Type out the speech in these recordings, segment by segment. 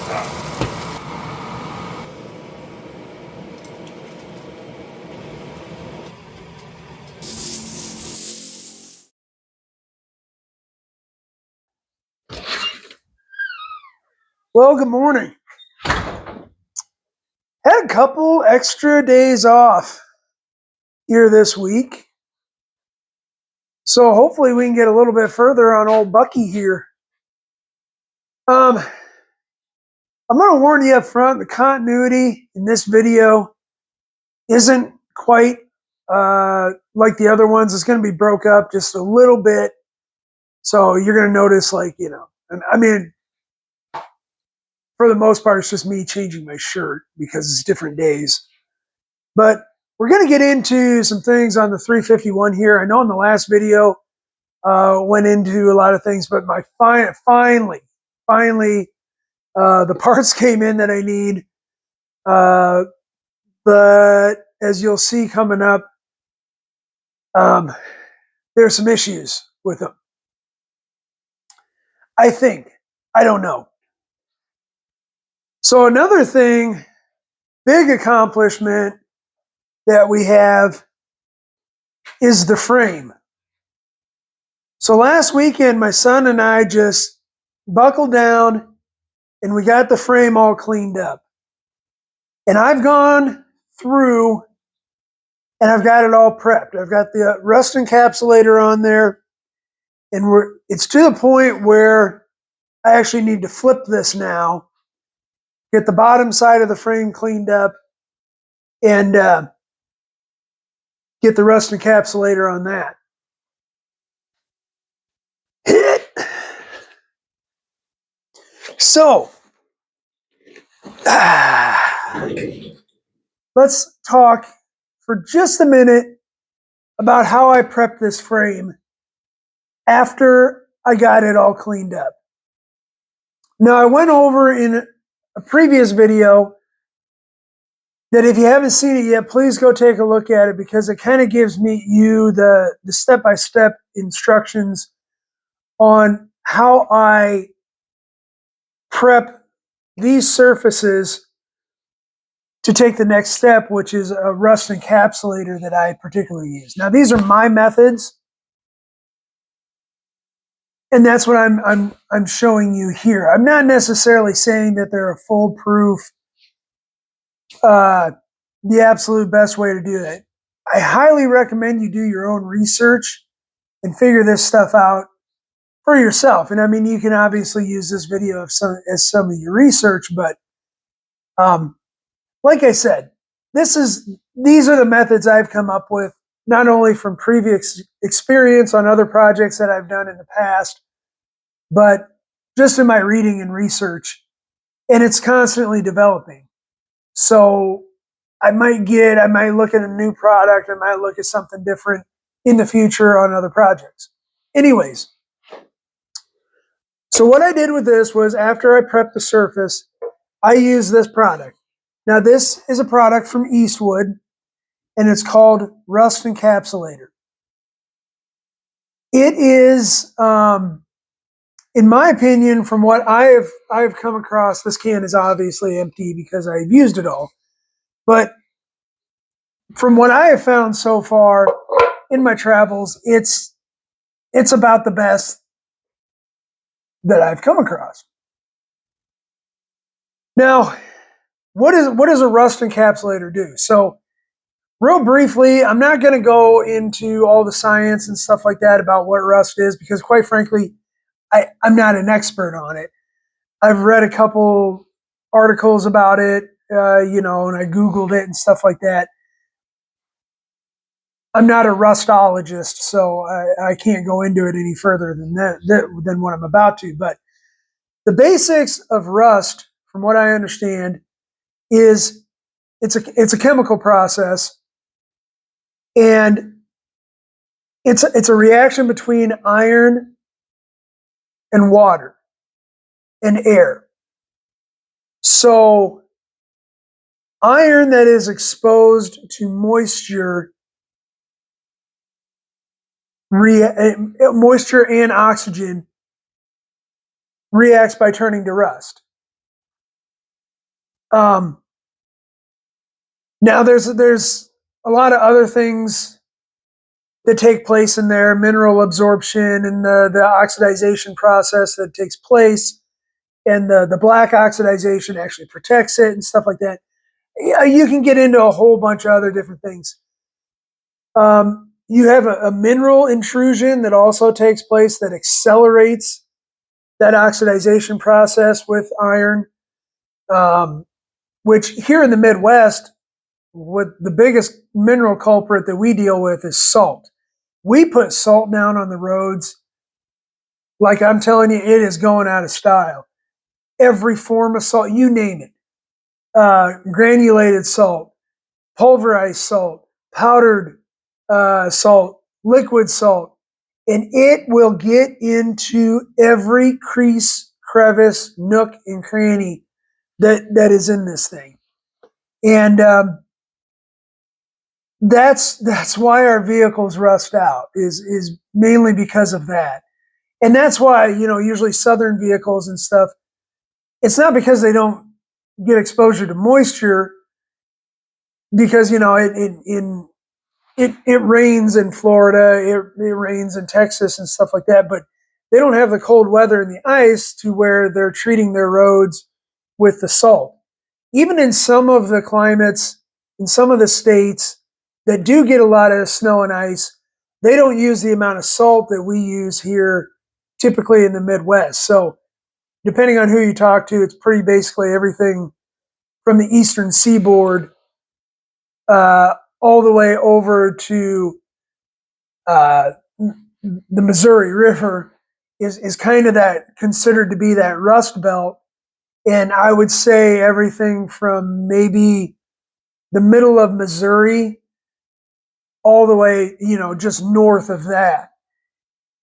Well, good morning. Had a couple extra days off here this week. So hopefully we can get a little bit further on old Bucky here. I'm going to warn you up front, the continuity in this video isn't quite like the other ones. It's going to be broke up just a little bit. So you're going to notice and I mean, for the most part, it's just me changing my shirt because it's different days. But we're going to get into some things on the 351 here. I know in the last video, went into a lot of things, but finally, the parts came in that I need. But as you'll see coming up, there's some issues with them. I think. I don't know. So another thing, big accomplishment that we have is the frame. So last weekend, my son and I just buckled down and we got the frame all cleaned up. And I've gone through and I've got it all prepped. I've got the rust encapsulator on there, and it's to the point where I actually need to flip this now, get the bottom side of the frame cleaned up, and get the rust encapsulator on that. So, let's talk for just a minute about how I prepped this frame after I got it all cleaned up. Now, I went over in a previous video that if you haven't seen it yet, please go take a look at it because it kind of gives you the step-by-step instructions on how I prep these surfaces to take the next step, which is a rust encapsulator that I particularly use. Now, these are my methods, and that's what I'm showing you here. I'm not necessarily saying that they're a foolproof, the absolute best way to do that. I highly recommend you do your own research and figure this stuff out for yourself. And I mean, you can obviously use this video as some of your research, but like I said, these are the methods I've come up with, not only from previous experience on other projects that I've done in the past, but just in my reading and research. And it's constantly developing. So I might look at a new product, I might look at something different in the future on other projects. Anyways, so what I did with this was after I prepped the surface, I used this product. Now this is a product from Eastwood and it's called Rust Encapsulator. It is, in my opinion, from what I've come across, this can is obviously empty because I've used it all. But from what I have found so far in my travels, it's about the best that I've come across. Now, what does a rust encapsulator do? So, real briefly, I'm not going to go into all the science and stuff like that about what rust is because, quite frankly, I'm not an expert on it. I've read a couple articles about it, and I Googled it and stuff like that. I'm not a rustologist, so I can't go into it any further than what I'm about to. But the basics of rust, from what I understand, is it's a chemical process, and it's a reaction between iron and water and air. So iron that is exposed to moisture and oxygen reacts by turning to rust. Um, now there's a lot of other things that take place in there, mineral absorption and the oxidization process that takes place, and the black oxidization actually protects it and stuff like that. Yeah, you can get into a whole bunch of other different things. You have a mineral intrusion that also takes place that accelerates that oxidization process with iron, um, which here in the Midwest, what the biggest mineral culprit that we deal with is salt. We put salt down on the roads like I'm telling you, it is going out of style. Every form of salt, you name it, granulated salt, pulverized salt, powdered salt, liquid salt, and it will get into every crease, crevice, nook, and cranny that is in this thing. And that's why our vehicles rust out is mainly because of that. And that's why, usually southern vehicles and stuff, it's not because they don't get exposure to moisture, because it rains in Florida, it rains in Texas and stuff like that, but they don't have the cold weather and the ice to where they're treating their roads with the salt. Even in some of the climates, in some of the states that do get a lot of snow and ice, they don't use the amount of salt that we use here, typically in the Midwest. So, depending on who you talk to, it's pretty basically everything from the eastern seaboard all the way over to uh, the Missouri River is kind of that considered to be that rust belt. And I would say everything from maybe the middle of Missouri all the way, just north of that.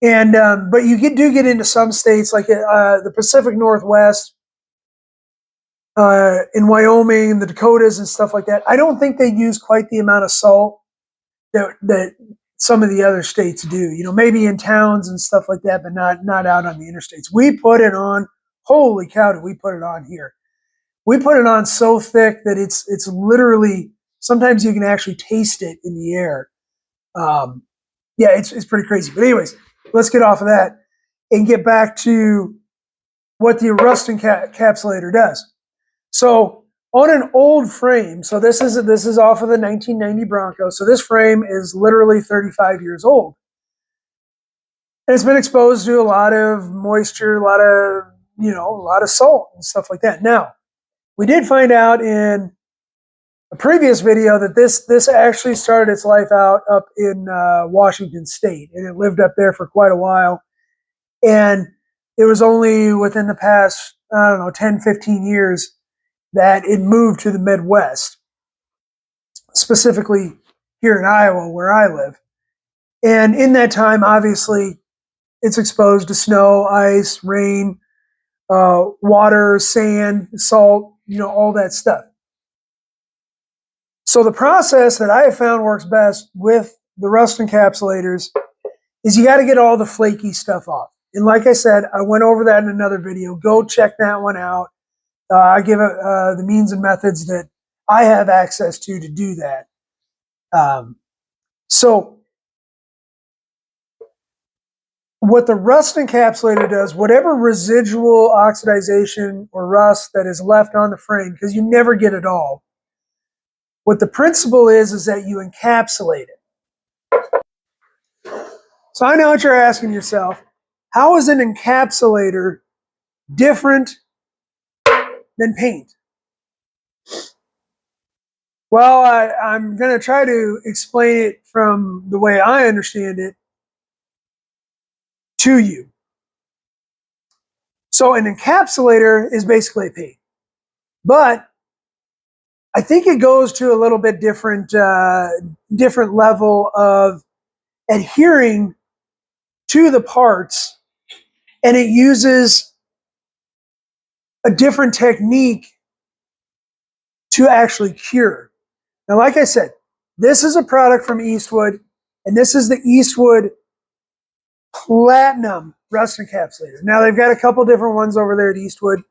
And but do get into some states like the Pacific Northwest, in Wyoming, the Dakotas, and stuff like that. I don't think they use quite the amount of salt that some of the other states do. Maybe in towns and stuff like that, but not out on the interstates. We put it on. Holy cow! Did we put it on here? We put it on so thick that it's literally, sometimes you can actually taste it in the air. Um, yeah, it's pretty crazy. But anyways, let's get off of that and get back to what the rust encapsulator does. So on an old frame, so this is off of the 1990 Bronco. So this frame is literally 35 years old. And it's been exposed to a lot of moisture, a lot of salt and stuff like that. Now, we did find out in a previous video that this actually started its life out up in Washington State, and it lived up there for quite a while. And it was only within the past, I don't know, 10, 15 years that it moved to the Midwest, specifically here in Iowa, where I live. And in that time, obviously, it's exposed to snow, ice, rain, water, sand, salt, all that stuff. So the process that I have found works best with the rust encapsulators is you got to get all the flaky stuff off. And like I said, I went over that in another video. Go check that one out. I give the means and methods that I have access to do that. So what the rust encapsulator does, whatever residual oxidization or rust that is left on the frame, because you never get it all, what the principle is that you encapsulate it. So I know what you're asking yourself. How is an encapsulator different than paint? Well, I'm going to try to explain it from the way I understand it to you. So an encapsulator is basically a paint, but I think it goes to a little bit different level of adhering to the parts, and it uses a different technique to actually cure. Now, like I said, this is a product from Eastwood, and this is the Eastwood Platinum Rust Encapsulator. Now, they've got a couple different ones over there at Eastwood.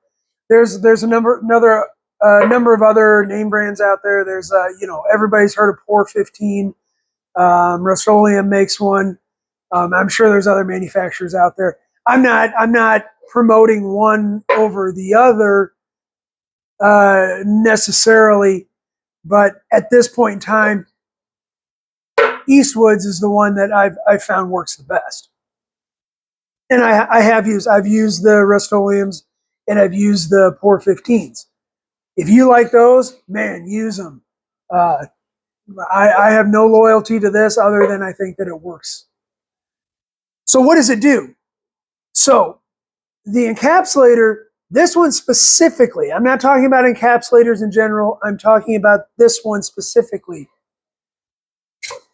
There's another a number of other name brands out there. There's, everybody's heard of Pour 15. Rust-Oleum makes one. I'm sure there's other manufacturers out there. I'm not promoting one over the other necessarily, but at this point in time, Eastwood's is the one that I've found works the best. And I've used the Rust-Oleums and I've used the Pour 15s. If you like those, man, use them. Uh, I have no loyalty to this other than I think that it works. So what does it do? So the encapsulator, this one specifically, I'm not talking about encapsulators in general, I'm talking about this one specifically.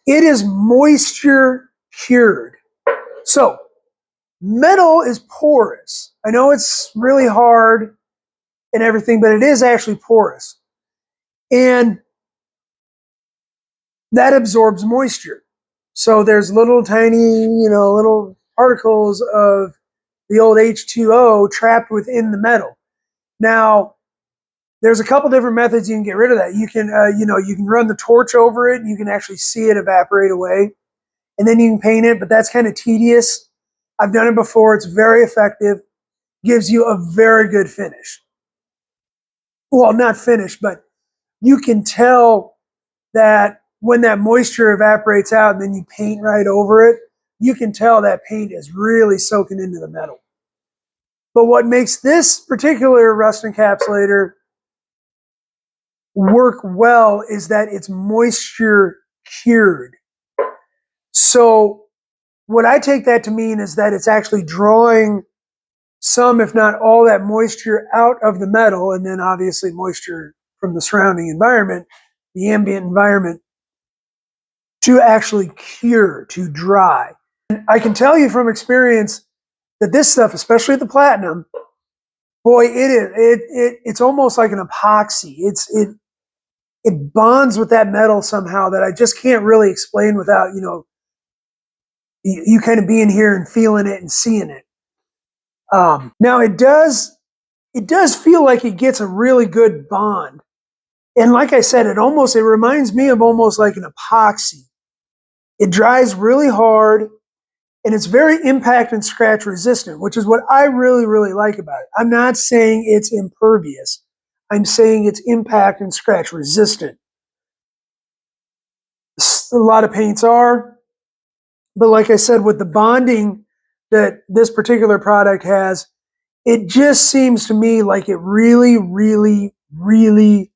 It is moisture cured. So metal is porous. I know it's really hard and everything, but it is actually porous. And that absorbs moisture. So there's little tiny, little particles of the old H2O trapped within the metal. Now, there's a couple different methods you can get rid of that. You can, you can run the torch over it and you can actually see it evaporate away. And then you can paint it, but that's kind of tedious. I've done it before. It's very effective. Gives you a very good finish. Well, not finish, but you can tell that when that moisture evaporates out and then you paint right over it, you can tell that paint is really soaking into the metal. But what makes this particular rust encapsulator work well is that it's moisture cured. So what I take that to mean is that it's actually drawing some, if not all, that moisture out of the metal, and then obviously moisture from the surrounding environment, the ambient environment, to actually cure, to dry. And I can tell you from experience that this stuff, especially the platinum, boy, it's almost like an epoxy. It bonds with that metal somehow that I just can't really explain without, you kind of being here and feeling it and seeing it. Now it does feel like it gets a really good bond. And like I said, it reminds me of almost like an epoxy. It dries really hard and it's very impact and scratch resistant, which is what I really, really like about it. I'm not saying it's impervious. I'm saying it's impact and scratch resistant. A lot of paints are, but like I said, with the bonding that this particular product has, it just seems to me like it really, really, really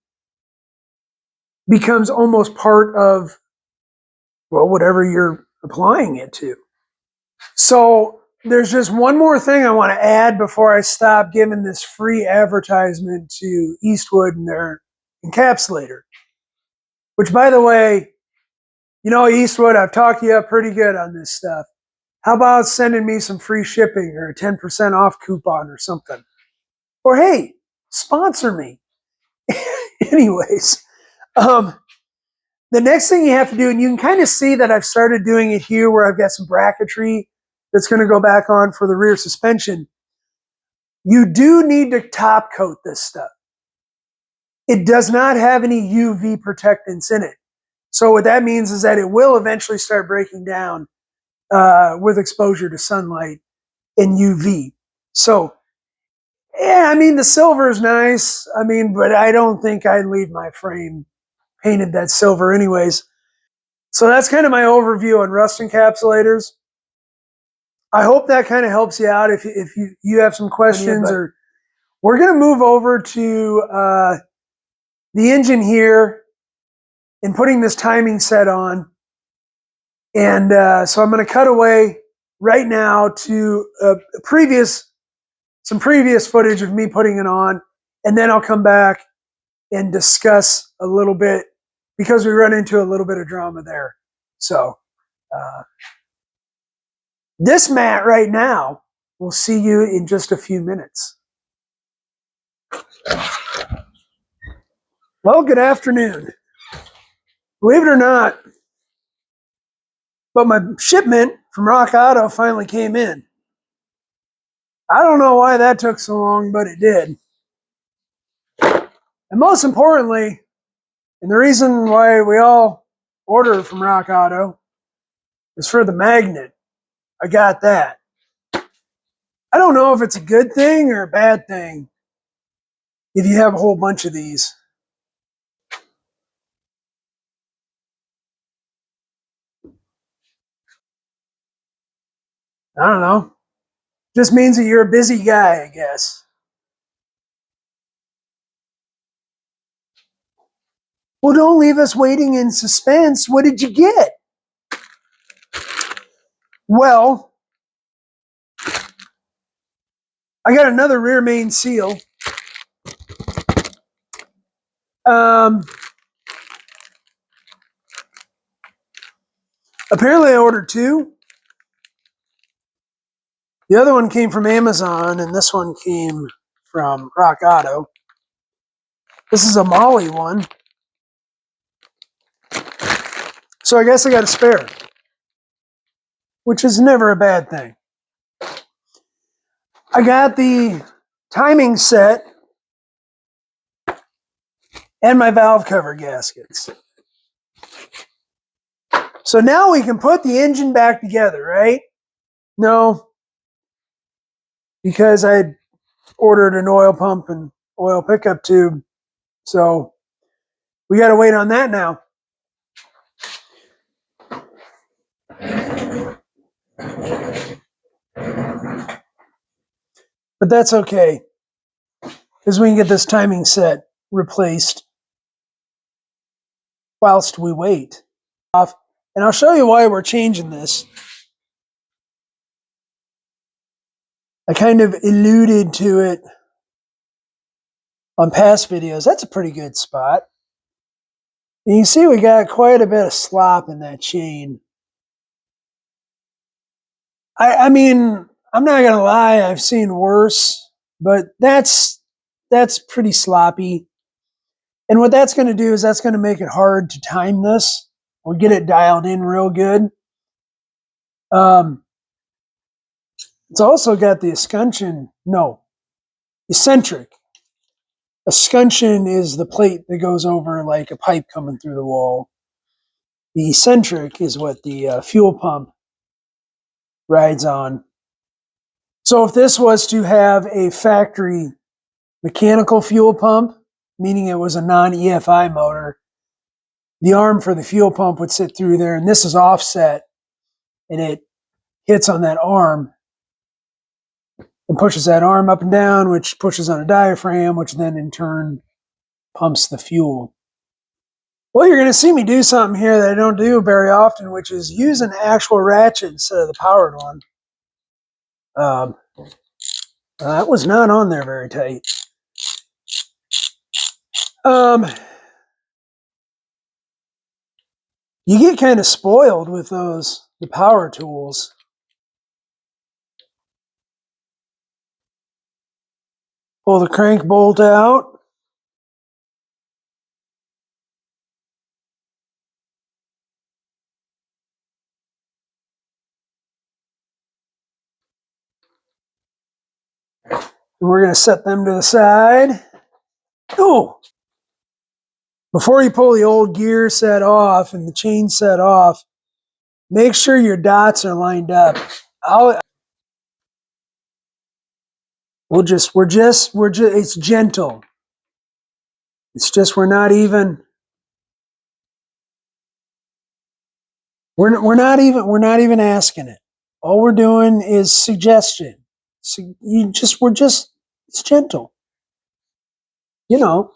becomes almost part of, well, whatever you're applying it to. So there's just one more thing I want to add before I stop giving this free advertisement to Eastwood and their encapsulator, which, by the way, Eastwood, I've talked you up pretty good on this stuff. How about sending me some free shipping or a 10% off coupon or something? Or hey, sponsor me. Anyways, the next thing you have to do, and you can kind of see that I've started doing it here where I've got some bracketry that's going to go back on for the rear suspension. You do need to top coat this stuff. It does not have any UV protectants in it. So what that means is that it will eventually start breaking down with exposure to sunlight and UV. So, yeah, I mean, the silver is nice. I mean, but I don't think I'd leave my frame painted that silver anyways. So that's kind of my overview on rust encapsulators. I hope that kind of helps you out if you have some questions. Or we're going to move over to the engine here and putting this timing set on. And so I'm going to cut away right now to some previous footage of me putting it on, and then I'll come back and discuss a little bit because we run into a little bit of drama there. So this mat right now, we'll see you in just a few minutes. Well, good afternoon. Believe it or not, but my shipment from Rock Auto finally came in. I don't know why that took so long, but it did. And most importantly, and the reason why we all order from Rock Auto is for the magnet. I got that. I don't know if it's a good thing or a bad thing if you have a whole bunch of these. I don't know. Just means that you're a busy guy, I guess. Well, don't leave us waiting in suspense. What did you get? Well, I got another rear main seal. Um, Apparently, I ordered two. The other one came from Amazon, and this one came from Rock Auto. This is a Molly one. So I guess I got a spare, which is never a bad thing. I got the timing set and my valve cover gaskets. So now we can put the engine back together, right? No, because I ordered an oil pump and oil pickup tube. So we got to wait on that now. But that's okay, because we can get this timing set replaced whilst we wait. And I'll show you why we're changing this. I kind of alluded to it on past videos. That's a pretty good spot. And you can see we got quite a bit of slop in that chain. I mean, I'm not gonna lie, I've seen worse, but that's pretty sloppy. And what that's gonna do is that's gonna make it hard to time this or get it dialed in real good. It's also got the escutcheon, no, eccentric. Escutcheon is the plate that goes over like a pipe coming through the wall. The eccentric is what the fuel pump rides on. So if this was to have a factory mechanical fuel pump, meaning it was a non-EFI motor, the arm for the fuel pump would sit through there, and this is offset, and it hits on that arm and pushes that arm up and down, which pushes on a diaphragm, which then in turn pumps the fuel. Well, you're going to see me do something here that I don't do very often, which is use an actual ratchet instead of the powered one. That was not on there very tight. You get kind of spoiled with the power tools. Pull the crank bolt out. And we're going to set them to the side. Oh! Before you pull the old gear set off and the chain set off, make sure your dots are lined up. It's gentle. It's just we're not even asking it. All we're doing is suggestion. So it's gentle. You know,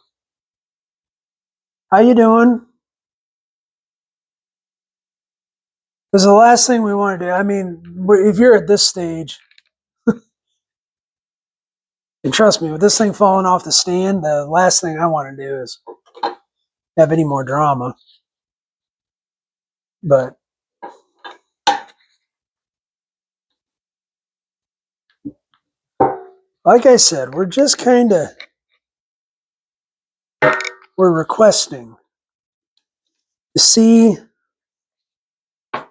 how you doing? Because the last thing we want to do, I mean, if you're at this stage, and trust me, with this thing falling off the stand, the last thing I want to do is have any more drama. But like I said, we're requesting to see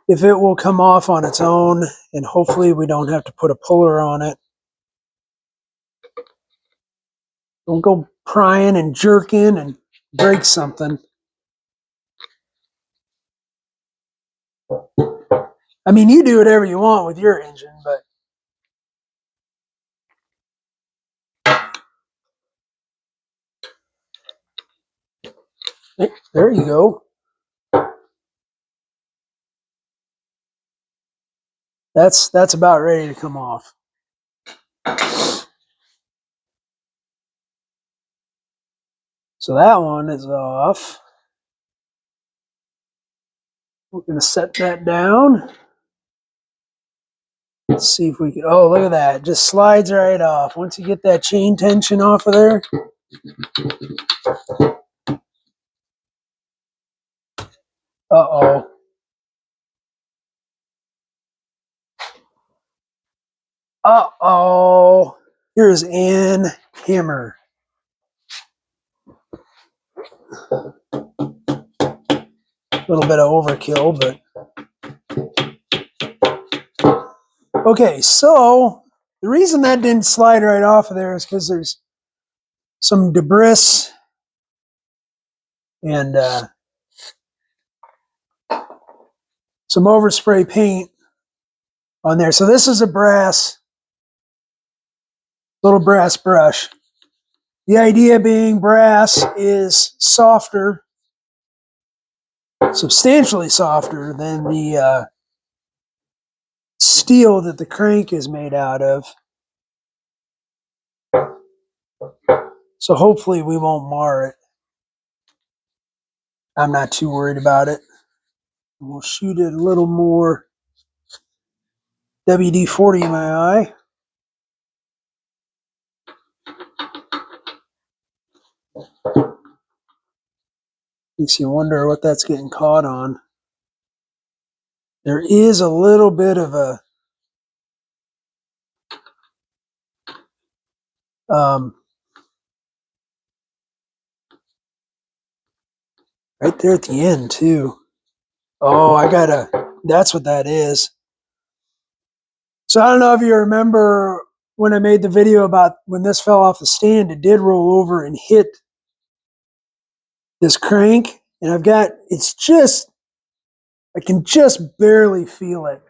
if it will come off on its own, and hopefully we don't have to put a puller on it. Don't go prying and jerking and break something. I mean, you do whatever you want with your engine, but there you go. That's about ready to come off. So that one is off. We're going to set that down. Let's see if we can. Oh, look at that. It just slides right off. Once you get that chain tension off of there. Uh-oh. Uh-oh. Here's Ann Hammer. A little bit of overkill, but... Okay, so the reason that didn't slide right off of there is because there's some debris and some overspray paint on there. So this is a little brass brush. The idea being brass is softer, substantially softer than the steel that the crank is made out of. So hopefully we won't mar it. I'm not too worried about it. We'll shoot it a little more WD-40 in my eye. Makes you wonder what that's getting caught on. There is a little bit of a right there at the end too. Oh, that's what that is. So I don't know if you remember when I made the video about when this fell off the stand, it did roll over and hit this crank. And I can just barely feel it.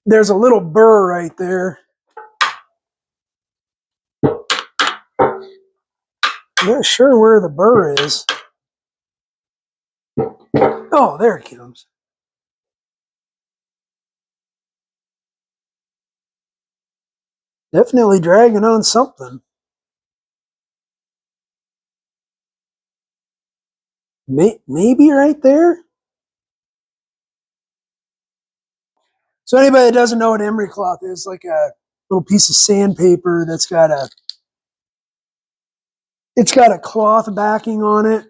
There's a little burr right there. I'm not sure where the burr is. Oh, there it comes. Definitely dragging on something. Maybe right there. So anybody that doesn't know what emery cloth is, like a little piece of sandpaper it's got a cloth backing on it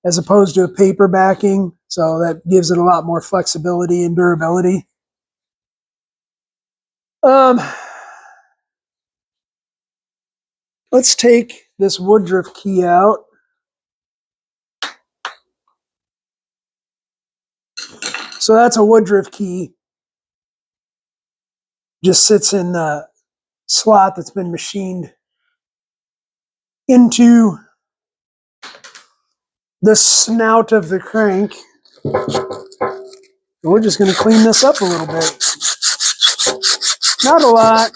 as opposed to a paper backing. So that gives it a lot more flexibility and durability. Let's take this Woodruff key out. So that's a Woodruff key. Just sits in the slot that's been machined into the snout of the crank. And we're just going to clean this up a little bit. Not a lot.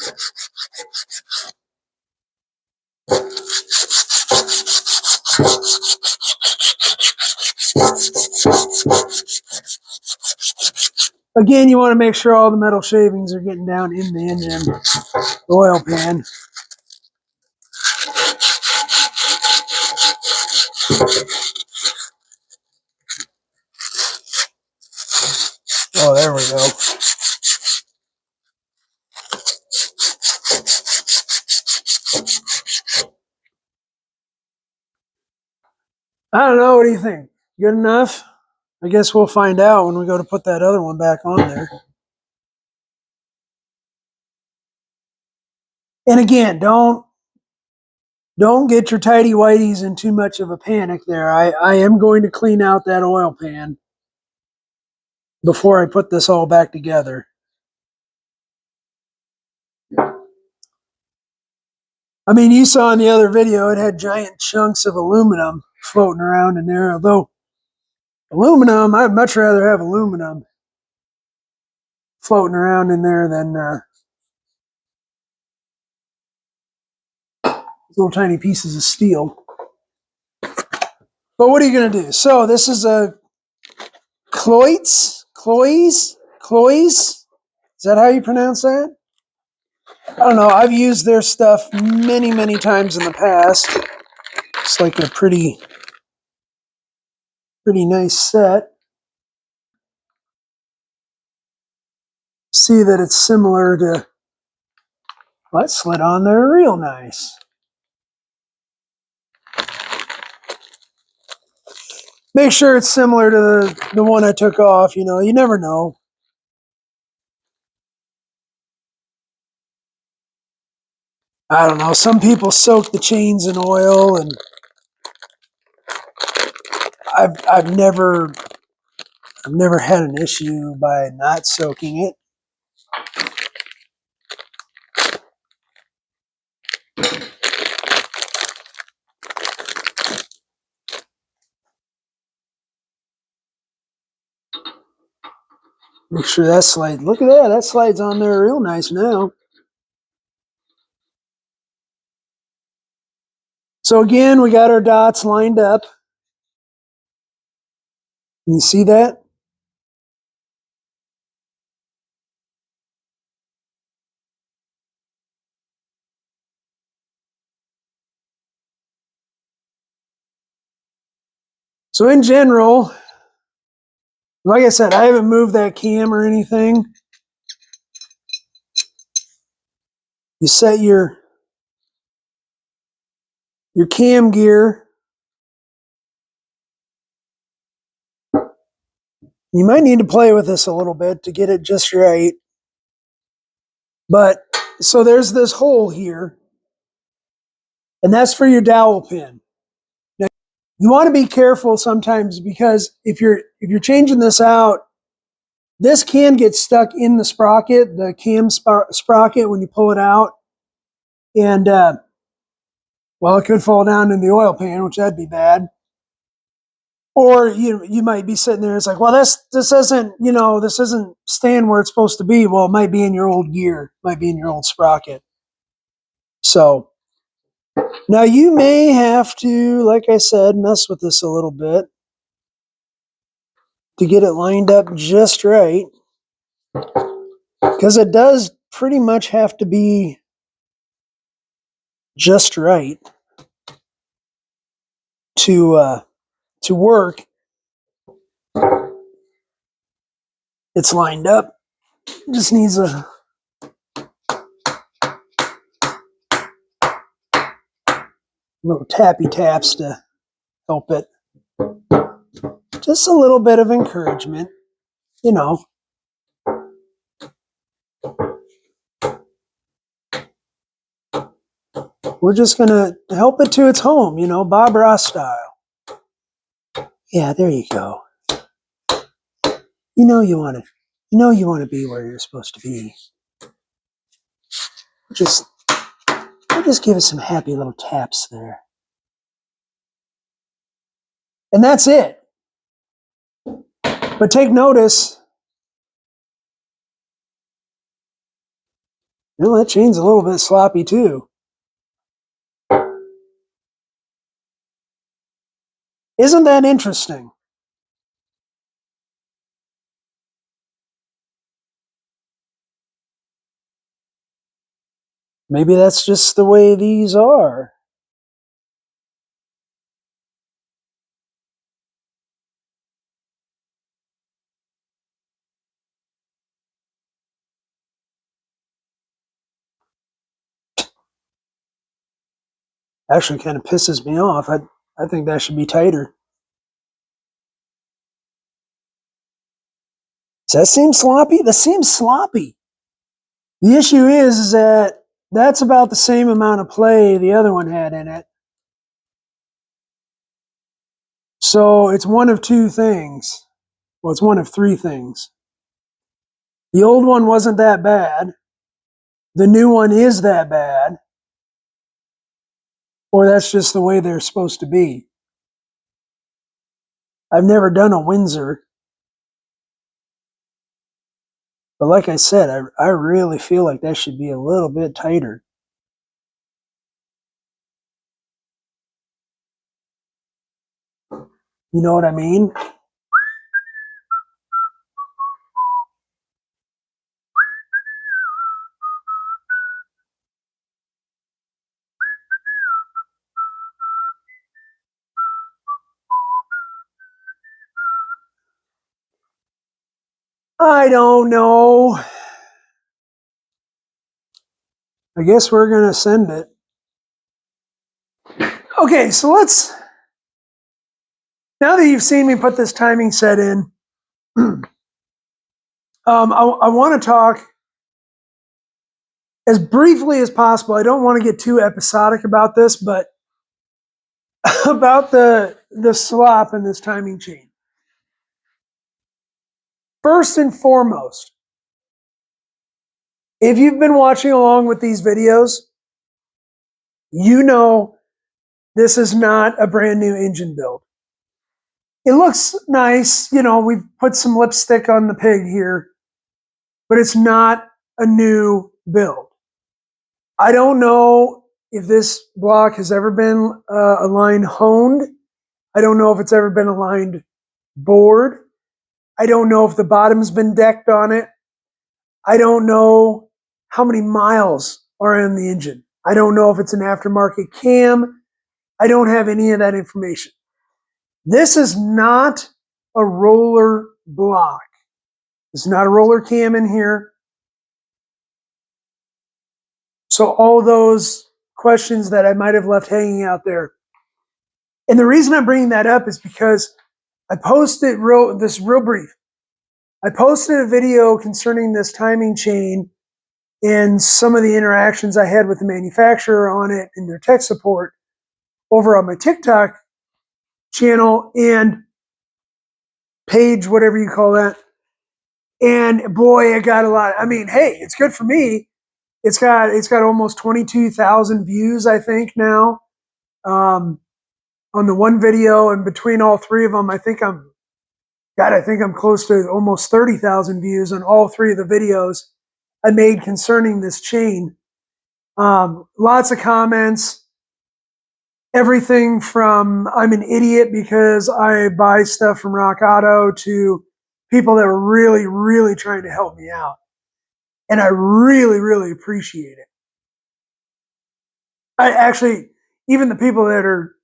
Again, you want to make sure all the metal shavings are getting down in the engine oil pan. Oh, there we go. I don't know. What do you think? Good enough? I guess we'll find out when we go to put that other one back on there. And again, don't get your tidy whities in too much of a panic there. I am going to clean out that oil pan before I put this all back together. I mean, you saw in the other video, it had giant chunks of aluminum floating around in there. Although aluminum, I'd much rather have aluminum floating around in there than little tiny pieces of steel. But what are you going to do? So this is a Cloys. Is that how you pronounce that? I don't know. I've used their stuff many, many times in the past. It's like a pretty nice set. See that it's similar to, well, that slid on there real nice. Make sure it's similar to the one I took off. You know, you never know. I don't know. Some people soak the chains in oil, and I've never had an issue by not soaking it. Make sure that slide. Look at that. That slides on there real nice now. So again, we got our dots lined up. Can you see that? So in general, like I said, I haven't moved that cam or anything. You set your cam gear. You might need to play with this a little bit to get it just right. But so there's this hole here, and that's for your dowel pin. Now, you want to be careful sometimes, because if you're changing this out, this can get stuck in the sprocket, the cam sprocket, when you pull it out, and well, it could fall down in the oil pan, which that'd be bad. Or you might be sitting there, it's like, well, this isn't, this isn't staying where it's supposed to be. Well, it might be in your old gear, might be in your old sprocket. So now you may have to, like I said, mess with this a little bit to get it lined up just right, because it does pretty much have to be just right to work. It's lined up. It just needs a little tappy taps to help it. Just a little bit of encouragement, you know. We're just gonna help it to its home, Bob Ross style. Yeah, there you go. You want to, be where you're supposed to be. Just give it some happy little taps there, and that's it. But take notice, that chain's a little bit sloppy too. Isn't that interesting? Maybe that's just the way these are. Actually, kind of pisses me off. I think that should be tighter. Does that seem sloppy? That seems sloppy. The issue is that that's about the same amount of play the other one had in it. So it's one of two things. Well, it's one of three things. The old one wasn't that bad. The new one is that bad. Or that's just the way they're supposed to be. I've never done a Windsor, but like I said, I really feel like that should be a little bit tighter. You know what I mean? I don't know. I guess we're going to send it. Okay, so now that you've seen me put this timing set in, I want to talk as briefly as possible. I don't want to get too episodic about this, but about the slop in this timing chain. First and foremost, if you've been watching along with these videos, you know this is not a brand new engine build. It looks nice, we've put some lipstick on the pig here, but it's not a new build. I don't know if this block has ever been aligned honed. I don't know if it's ever been aligned bored. I don't know if the bottom's been decked on it. I don't know how many miles are in the engine. I don't know if it's an aftermarket cam. I don't have any of that information. This is not a roller block. There's not a roller cam in here. So all those questions that I might have left hanging out there. And the reason I'm bringing that up is because I posted this real brief. I posted a video concerning this timing chain and some of the interactions I had with the manufacturer on it and their tech support over on my TikTok channel and page, whatever you call that. And boy, I got a lot. I mean, hey, it's good for me. It's got almost 22,000 views, I think now, on the one video, and between all three of them, I think I'm close to almost 30,000 views on all three of the videos I made concerning this chain. Lots of comments, everything from I'm an idiot because I buy stuff from Rock Auto to people that were really, really trying to help me out. And I really, really appreciate it. I actually, even the people that are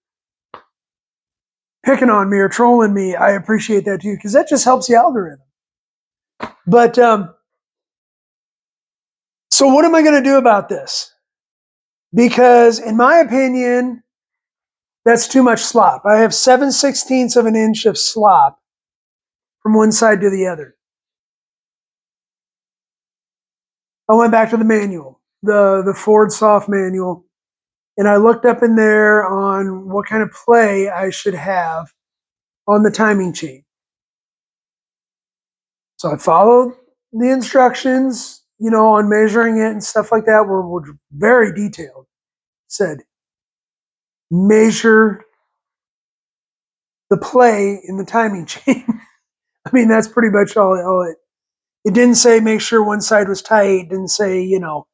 picking on me or trolling me, I appreciate that too, because that just helps the algorithm. But so what am I going to do about this? Because in my opinion, that's too much slop. I have 7/16 of an inch of slop from one side to the other. I went back to the manual, the Ford soft manual, and I looked up in there on what kind of play I should have on the timing chain. So I followed the instructions, on measuring it and stuff like that were very detailed. Said, measure the play in the timing chain. I mean, that's pretty much all it didn't say make sure one side was tight. It didn't say, it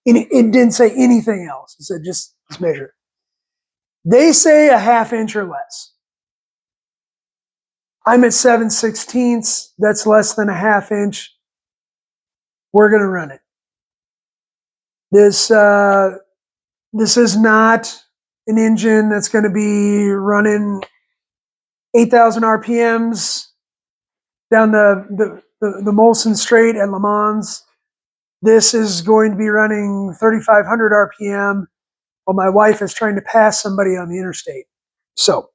didn't say anything else. It said just measure. They say a half inch or less. I'm at 7/16. That's less than a half inch. We're going to run it. This is not an engine that's going to be running 8,000 RPMs down the Molson Straight at Le Mans. This is going to be running 3,500 RPM while my wife is trying to pass somebody on the interstate. So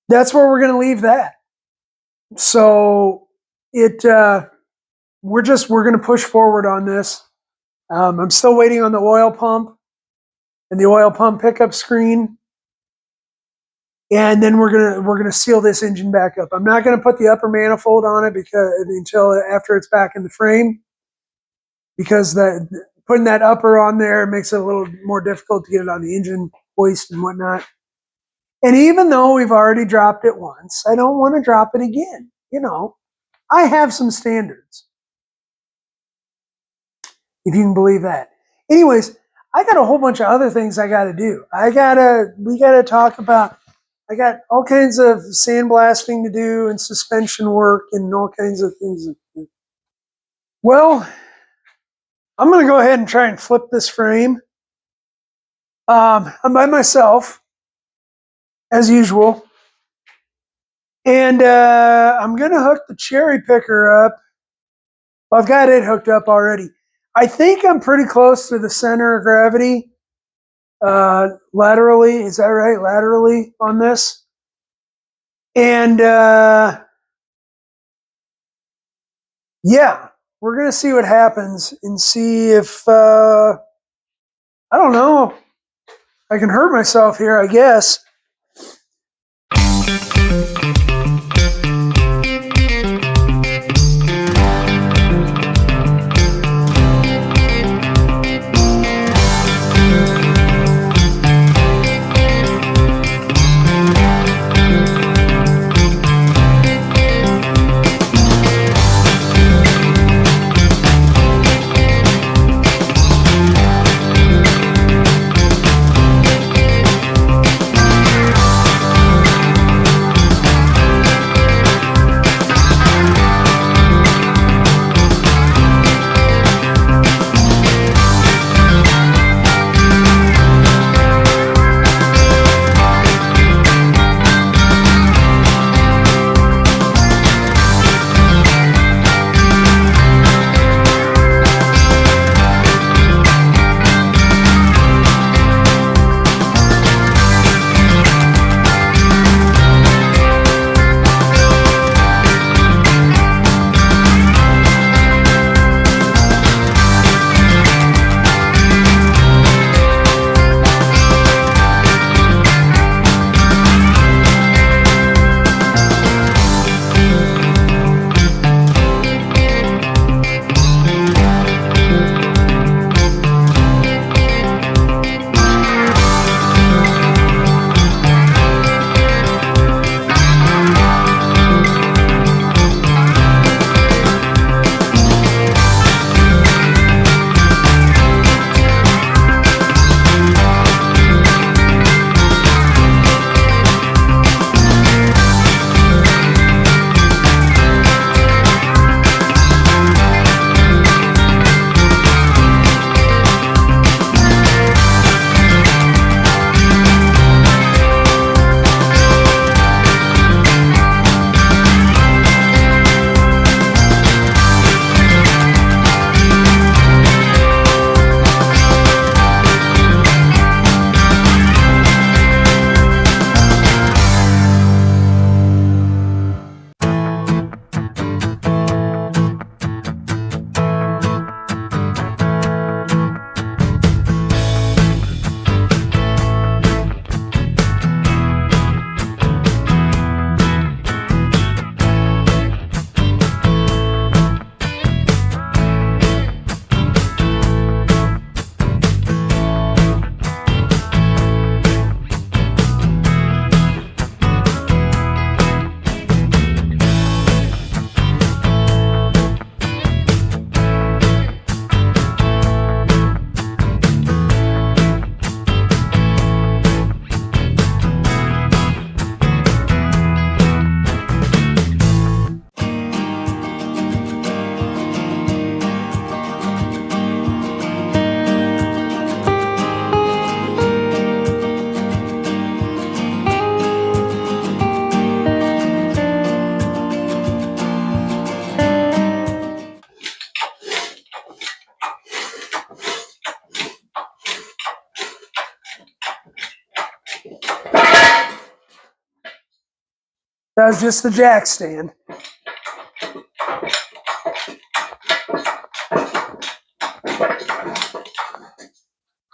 that's where we're going to leave that. So we're going to push forward on this. I'm still waiting on the oil pump and the oil pump pickup screen. And then we're gonna seal this engine back up. I'm not gonna put the upper manifold on it until after it's back in the frame, because putting that upper on there makes it a little more difficult to get it on the engine hoist and whatnot. And even though we've already dropped it once, I don't want to drop it again. I have some standards, if you can believe that. Anyways, I got a whole bunch of other things I got to do. We got to talk about, I got all kinds of sandblasting to do and suspension work and all kinds of things. Well, I'm going to go ahead and try and flip this frame. I'm by myself, as usual. And I'm going to hook the cherry picker up. Well, I've got it hooked up already. I think I'm pretty close to the center of gravity laterally. Is that right? Laterally on this. And yeah, we're going to see what happens and see if, I don't know, I can hurt myself here, I guess. That was just the jack stand.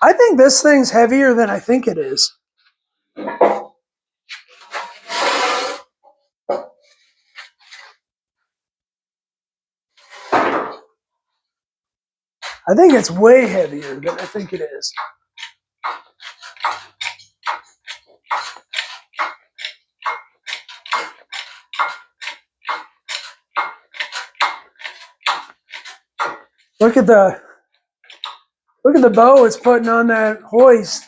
I think this thing's heavier than I think it is. I I think it's way heavier than I think it is. Look at the bow it's putting on that hoist.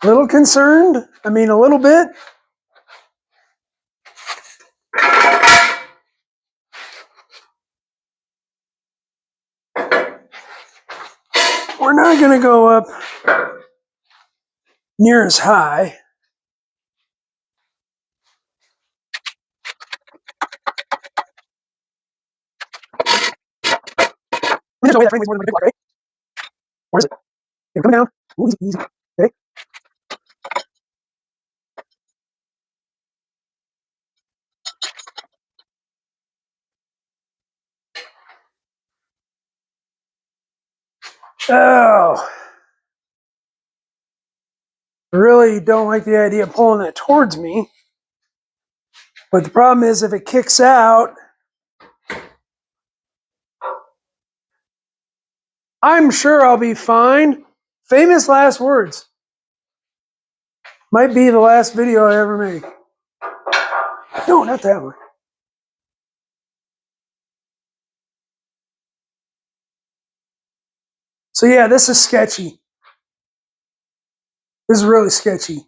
A little concerned. I mean, a little bit. We're not going to go up near as high. There's no way that frame weighs more than a big block, right? Where is it? Okay, coming down. Ooh, easy, easy. Okay. Oh. I really don't like the idea of pulling that towards me. But the problem is if it kicks out, I'm sure I'll be fine. Famous last words. Might be the last video I ever make. No, not that one. So yeah, this is sketchy. This is really sketchy.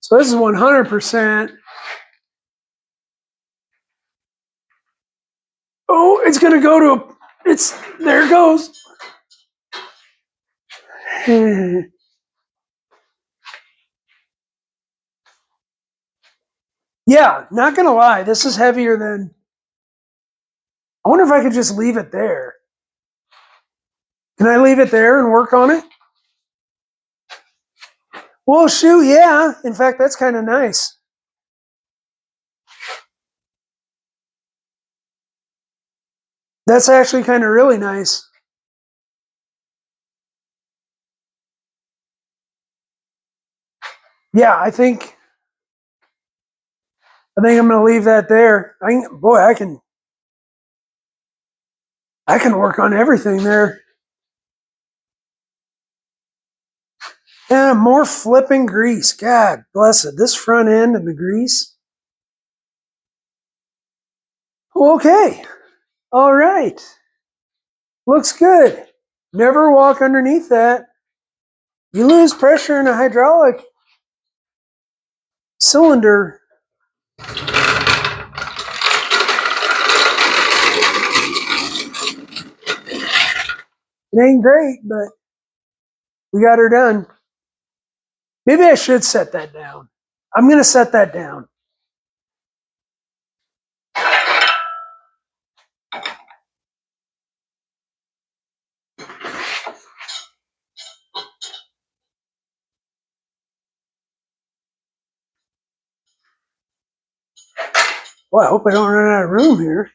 So this is 100%. Oh, it's going to go to a, there it goes. Yeah, not going to lie. This is heavier than, I wonder if I could just leave it there. Can I leave it there and work on it? Well, shoot, yeah. In fact, that's kind of nice. That's actually kind of really nice. Yeah, I think I'm going to leave that there. I can work on everything there. And more flipping grease. God bless it. This front end and the grease. Okay. All right. Looks good. Never walk underneath that. You lose pressure in a hydraulic cylinder. It ain't great, but we got her done. Maybe I should set that down. I'm going to set that down. Well, I hope I don't run out of room here.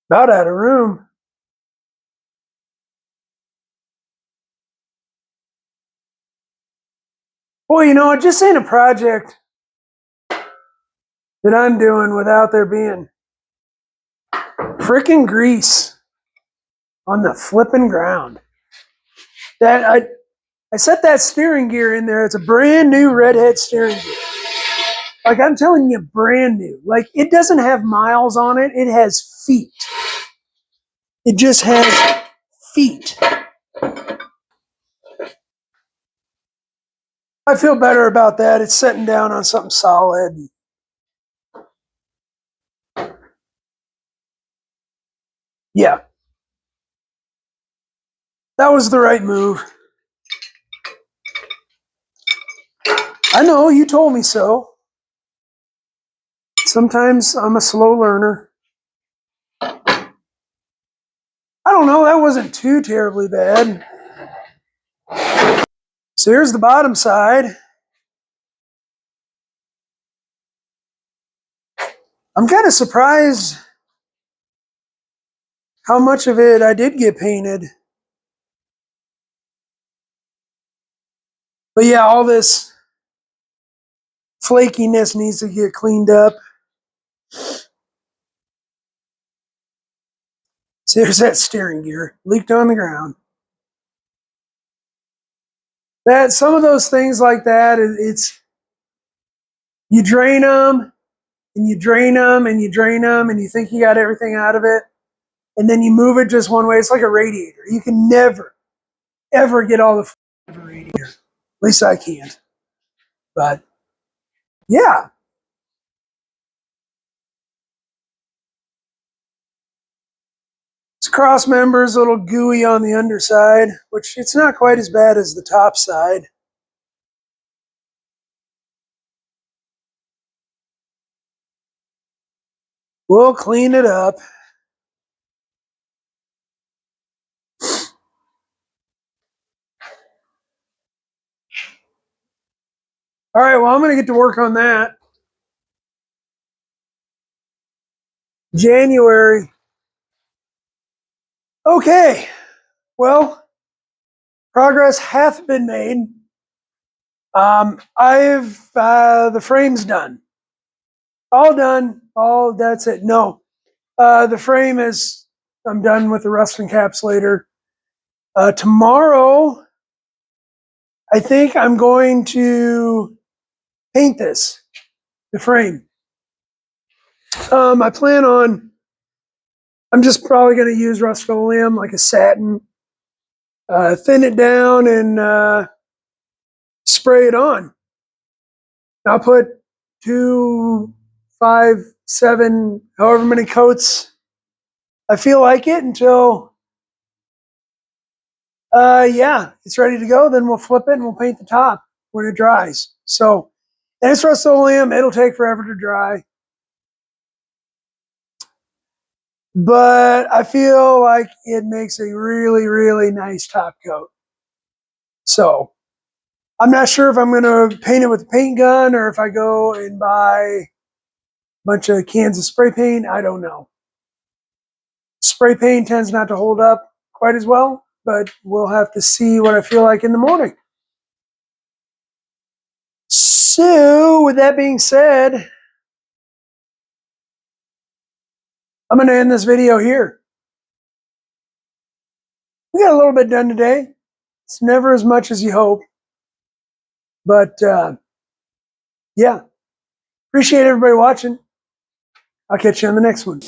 About out of room. Boy, you know, it just ain't a project that I'm doing without there being freaking grease on the flipping ground. I set that steering gear in there. It's a brand new redhead steering gear. Like I'm telling you, brand new. Like it doesn't have miles on it. It has feet. It just has feet. I feel better about that. It's setting down on something solid. Yeah, that was the right move. I know, you told me so. Sometimes I'm a slow learner. I don't know, that wasn't too terribly bad. So here's the bottom side. I'm kind of surprised how much of it I did get painted. But yeah, all this flakiness needs to get cleaned up. So there's that steering gear leaked on the ground. That some of those things like that, it's you drain them and you drain them and you drain them and you think you got everything out of it, and then you move it just one way. It's like a radiator. You can never ever get all the out of a radiator. At least I can't. But yeah, it's cross members, a little gooey on the underside, which it's not quite as bad as the top side. We'll clean it up. All right, well, I'm going to get to work on that. January. Okay, well, progress hath been made. I've the frame's done, all done, all that's it. No, the frame is. I'm done with the rust encapsulator. Tomorrow, I think I'm going to paint the frame. I plan on. I'm just probably going to use Rust-Oleum, like a satin, thin it down, and spray it on. I'll put 2, 5, 7, however many coats I feel like it until, yeah, it's ready to go. Then we'll flip it and we'll paint the top when it dries. So, and it's Rust-Oleum. It'll take forever to dry. But I feel like it makes a really, really nice top coat. So, I'm not sure if I'm going to paint it with a paint gun or if I go and buy a bunch of cans of spray paint. I don't know. Spray paint tends not to hold up quite as well, but we'll have to see what I feel like in the morning. So, with that being said, I'm going to end this video here. We got a little bit done today. It's never as much as you hope, but yeah, appreciate everybody watching. I'll catch you on the next one.